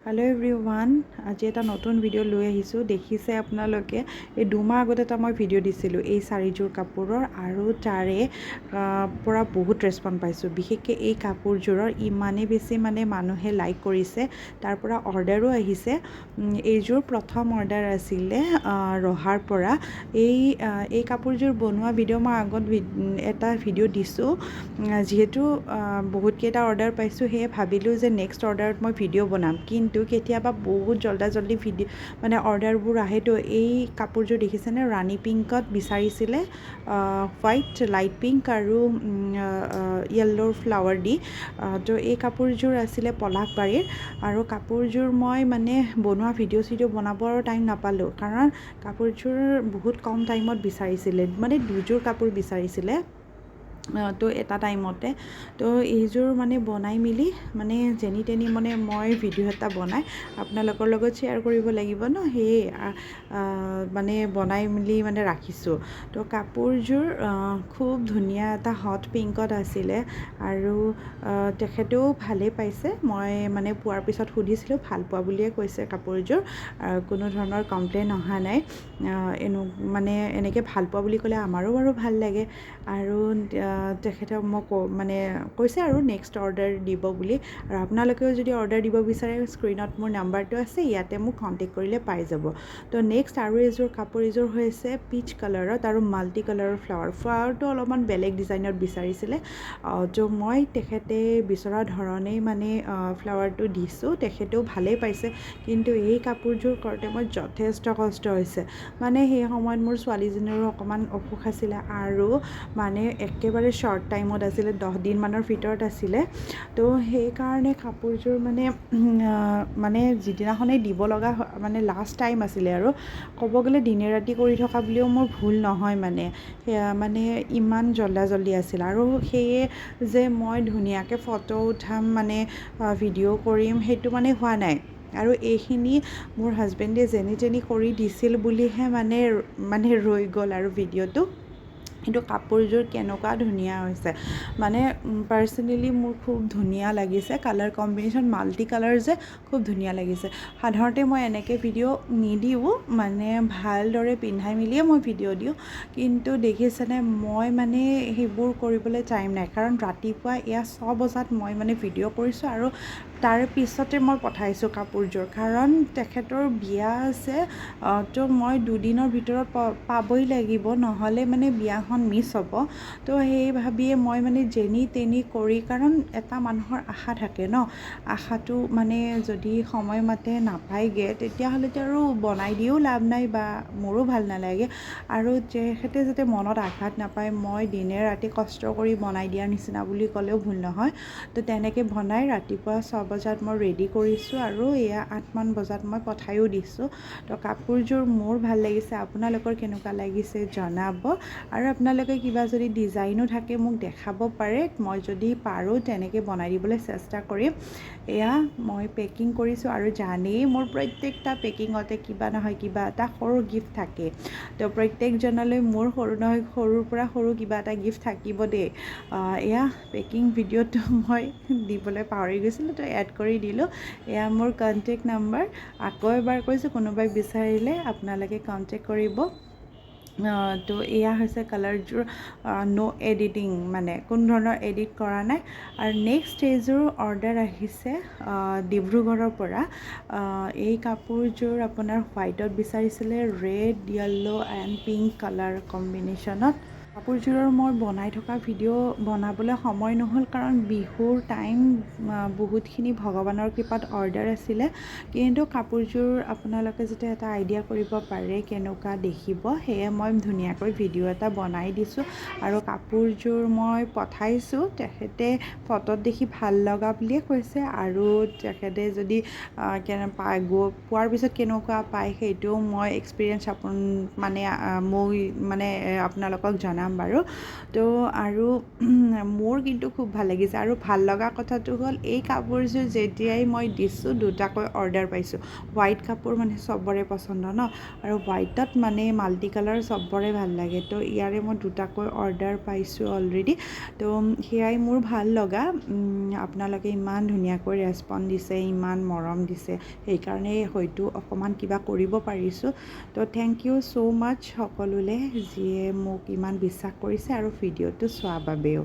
Hello' everyone, আজি এটা নতুন ভিডিঅ' লৈ আহিছোঁ। দেখিছে আপোনালোকে, এই 2 মাহ আগতে এটা মই ভিডিঅ' দিছিলোঁ এই চাৰিযোৰ কাপোৰৰ, আৰু তাৰে পৰা বহুত ৰেছপন্স পাইছোঁ। বিশেষকৈ এই কাপোৰযোৰৰ ইমানেই বেছি মানুহে লাইক কৰিছে, তাৰ পৰা অৰ্ডাৰো আহিছে। এইযোৰ প্ৰথম অৰ্ডাৰ আছিলে ৰহাৰ পৰা। এই কাপোৰযোৰ বনোৱা ভিডিঅ' মই আগত এটা ভিডিঅ' দিছোঁ। যিহেতু বহুতকেইটা অৰ্ডাৰ পাইছোঁ, সেয়ে ভাবিলোঁ যে নেক্সট অৰ্ডাৰত মই ভিডিঅ' বনাম। কিন্তু কেতিয়াবা বহুত জল্দি ভিডিঅ' অৰ্ডাৰবোৰ আহে। তো এই কাপোৰযোৰ দেখিছেনে, ৰাণী পিংকত বিচাৰিছিলে, হোৱাইট, লাইট পিংক আৰু য়েল্লোৰ ফ্লাৱাৰ দি। তো এই কাপোৰযোৰ আছিলে পলাশবাৰীৰ, আৰু কাপোৰযোৰ মই বনোৱা ভিডিঅ' বনাবৰ টাইম নাপালোঁ, কাৰণ কাপোৰযোৰ বহুত কম টাইমত বিচাৰিছিলে, 2যোৰ কাপোৰ বিচাৰিছিলে। তো এটা টাইমতে তো এইযোৰ বনাই মেলি যেনি তেনি মই ভিডিঅ' এটা বনাই আপোনালোকৰ লগত শ্বেয়াৰ কৰিব লাগিব ন, সেয়ে বনাই মেলি ৰাখিছোঁ। তো কাপোৰযোৰ খুব ধুনীয়া এটা হট পিংকত আছিলে, আৰু তেখেতেও ভালেই পাইছে। মই পোৱাৰ পিছত সুধিছিলোঁ, ভাল পোৱা বুলিয়ে কৈছে কাপোৰযোৰ, কোনো ধৰণৰ কমপ্লেইন অহা নাই। এনেকৈ ভাল পোৱা বুলি ক'লে আমাৰো বাৰু ভাল লাগে। আৰু তেখেতক মই কৈছে আৰু নেক্সট অৰ্ডাৰ দিব বুলি। আৰু আপোনালোকেও যদি অৰ্ডাৰ দিব বিচাৰে, স্ক্ৰীণত মোৰ নাম্বাৰটো আছে, ইয়াতে মোক কণ্টেক্ট কৰিলে পাই যাব। তো নেক্সট আৰু এযোৰ কাপোৰ, এইযোৰ হৈছে পিচ কালাৰত আৰু মাল্টি কালাৰৰ ফ্লাৱাৰটো অলপমান বেলেগ ডিজাইনত বিচাৰিছিলে। তো মই তেখেতে বিচৰা ধৰণেই ফ্লাৱাৰটো দিছোঁ, তেখেতেও ভালেই পাইছে। কিন্তু এই কাপোৰযোৰ কৰোঁতে মই যথেষ্ট কষ্ট হৈছে। সেই সময়ত মোৰ ছোৱালীজনীৰো অকণমান অসুখ আছিলে, আৰু একেবাৰে শ্বৰ্ট টাইমত আছিলে, 10 দিনমানৰ ভিতৰত আছিলে। তো সেইকাৰণে কাপোৰযোৰ যিদিনাখনেই দিব লগা লাষ্ট টাইম আছিলে, আৰু ক'ব গ'লে দিনে ৰাতি কৰি থকা বুলিও মোৰ ভুল নহয়। সেয়া ইমান জল্দি আছিল, আৰু সেয়ে যে মই ধুনীয়াকৈ ফটো উঠাম, ভিডিঅ' কৰিম, সেইটো হোৱা নাই। আৰু এইখিনি মোৰ হাজবেণ্ডে যেনি তেনি কৰি দিছিল বুলিহে ৰৈ গ'ল আৰু ভিডিঅ'টো। কিন্তু কাপোৰযোৰ কেনেকুৱা ধুনীয়া হৈছে, পাৰ্চনেলি মোৰ খুব ধুনীয়া লাগিছে। কালাৰ কম্বিনেশ্যন মাল্টি কালাৰ যে, খুব ধুনীয়া লাগিছে। সাধাৰণতে মই এনেকৈ ভিডিঅ' নিদিওঁ, ভালদৰে পিন্ধাই মেলিয়ে মই ভিডিঅ' দিওঁ। কিন্তু দেখিছেনে, মই সেইবোৰ কৰিবলৈ টাইম নাই, কাৰণ ৰাতিপুৱা এয়া 6 বজাত মই ভিডিঅ' কৰিছোঁ, আৰু তাৰ পিছতে মই পঠাইছোঁ কাপোৰযোৰ, কাৰণ তেখেতৰ বিয়া আছে। তো মই 2 দিনৰ ভিতৰত পাবই লাগিব, নহ'লে বিয়াখন মিছ হ'ব। তো সেই ভাবিয়ে মই যেনি তেনি কৰি, কাৰণ এটা মানুহৰ আশা থাকে ন, আশাটো যদি সময়মতে নাপায়গৈ, তেতিয়াহ'লেতো আৰু বনাই দিও লাভ নাই, বা মোৰো ভাল নালাগে। আৰু তেখেতে যাতে মনত আঘাত নাপায়, মই দিনে ৰাতি কষ্ট কৰি বনাই দিয়াৰ নিচিনা বুলি ক'লেও ভুল নহয়। তো তেনেকৈ বনাই ৰাতিপুৱা 6 বজাত মই ৰেডি কৰিছোঁ, আৰু এয়া 8 মান বজাত মই পঠায়ো দিছোঁ। তো কাপোৰযোৰ মোৰ ভাল লাগিছে, আপোনালোকৰ কেনেকুৱা লাগিছে জনাব। আৰু আপোনালোকে কিবা যদি ডিজাইনো থাকে মোক দেখাব পাৰে, মই যদি পাৰোঁ তেনেকৈ বনাই দিবলৈ চেষ্টা কৰিম। এয়া মই পেকিং কৰিছোঁ, আৰু জানেই মোৰ প্ৰত্যেকটা পেকিঙতে কিবা নহয় কিবা এটা সৰু গিফ্ট থাকে। তো প্ৰত্যেকজনলৈ মোৰ সৰু নহয় সৰুৰ পৰা সৰু কিবা এটা গিফ্ট থাকিব দেই। এয়া পেকিং ভিডিঅ'টো মই দিবলৈ পাহৰি গৈছিলোঁ, তো এড কৰি দিলোঁ। এয়া মোৰ কণ্টেক্ট নাম্বাৰ, আকৌ এবাৰ কৈছোঁ, কোনোবাই বিচাৰিলে আপোনালোকে কণ্টেক্ট কৰিব। তো এয়া হৈছে কালাৰযোৰ, ন' এডিটিং, কোনো ধৰণৰ এডিট কৰা নাই। আৰু নেক্সট এইযোৰ অৰ্ডাৰ আহিছে ডিব্ৰুগড়ৰ পৰা। এই কাপোৰযোৰ আপোনাৰ হোৱাইটত বিচাৰিছিলে, red, yellow and pink colour কম্বিনেশ্যনত। কাপোৰযোৰৰ মই বনাই থকা ভিডিঅ' বনাবলৈ সময় নহ'ল, কাৰণ বিহুৰ টাইম, বহুতখিনি ভগৱানৰ কৃপাত অৰ্ডাৰ আছিলে। কিন্তু কাপোৰযোৰ আপোনালোকে যাতে এটা আইডিয়া কৰিব পাৰে কেনেকুৱা দেখিব, সেয়ে মই ধুনীয়াকৈ ভিডিঅ' এটা বনাই দিছোঁ, আৰু কাপোৰযোৰ মই পঠাইছোঁ। তেখেতে ফটোত দেখি ভাল লগা বুলিয়ে কৈছে, আৰু তেখেতে যদি পোৱাৰ পিছত কেনেকুৱা পায়, সেইটোও মই এক্সপিৰিয়েঞ্চ মই আপোনালোকক জনাম। জনাম বাৰু তো আৰু মোৰ কিন্তু খুব ভাল লাগিছে আৰু ভাল লগা কথাটো হ'ল এই কাপোৰযোৰ যেতিয়াই মই দিছোঁ দুটাকৈ অৰ্ডাৰ পাইছোঁ হোৱাইট কাপোৰ মানে চবৰে পচন্দ ন আৰু হোৱাইটত মানে মাল্টি কালাৰ চবৰে ভাল লাগে তো ইয়াৰে মই দুটাকৈ অৰ্ডাৰ পাইছোঁ অলৰেডি তো সেয়াই মোৰ ভাল লগা আপোনালোকে ইমান ধুনীয়াকৈ ৰেচপন্স দিছে ইমান মৰম দিছে সেইকাৰণে হয়তো অকণমান কিবা কৰিব পাৰিছোঁ তো থেংক ইউ ছ' মাছ সকলোলে যিয়ে মোক ইমান বিশ্বাস কৰিছে আৰু ভিডিঅ'টো চোৱাৰ বাবেও